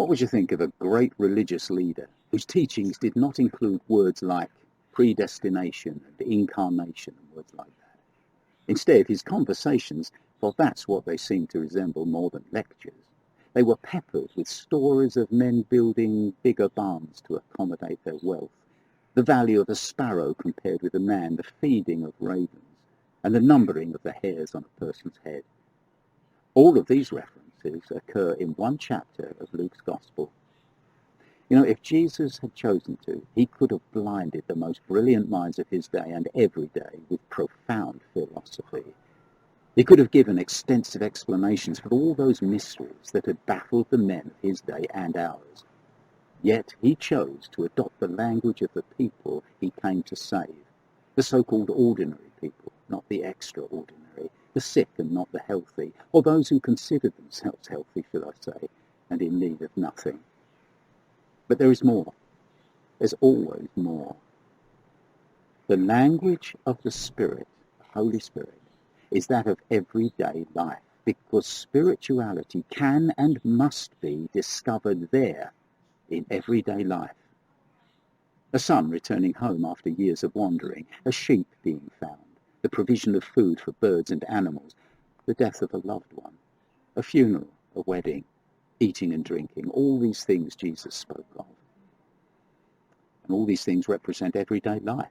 What would you think of a great religious leader whose teachings did not include words like predestination and incarnation and words like that? Instead, his conversations, well, that's what they seemed to resemble more than lectures. They were peppered with stories of men building bigger barns to accommodate their wealth, the value of a sparrow compared with a man, the feeding of ravens, and the numbering of the hairs on a person's head. All of these references occur in one chapter of Luke's Gospel. You know, if Jesus had chosen to, he could have blinded the most brilliant minds of his day and every day with profound philosophy. He could have given extensive explanations for all those mysteries that had baffled the men of his day and ours. Yet he chose to adopt the language of the people he came to save, the so-called ordinary people, not the extraordinary, the sick and not the healthy, or those who considered themselves healthy, should I say, and in need of nothing. But there is more. There's always more. The language of the Spirit, the Holy Spirit, is that of everyday life, because spirituality can and must be discovered there in everyday life. A son returning home after years of wandering, a sheep being found, the provision of food for birds and animals, the death of a loved one, a funeral, a wedding, eating and drinking, all these things Jesus spoke of. And all these things represent everyday life.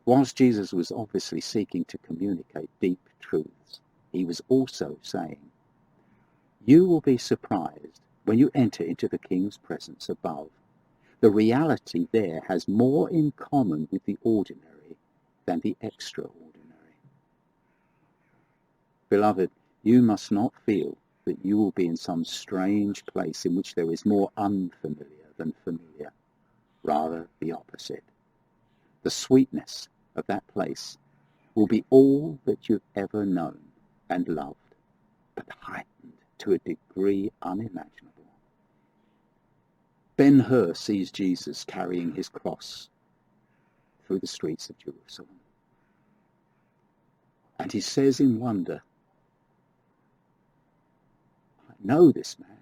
Whilst Jesus was obviously seeking to communicate deep truths, he was also saying, you will be surprised when you enter into the King's presence above. The reality there has more in common with the ordinary than the extraordinary. Beloved, you must not feel that you will be in some strange place in which there is more unfamiliar than familiar. Rather, the opposite. The sweetness of that place will be all that you've ever known and loved, but heightened to a degree unimaginable. Ben-Hur sees Jesus carrying his cross through the streets of Jerusalem. And he says in wonder, I know this man.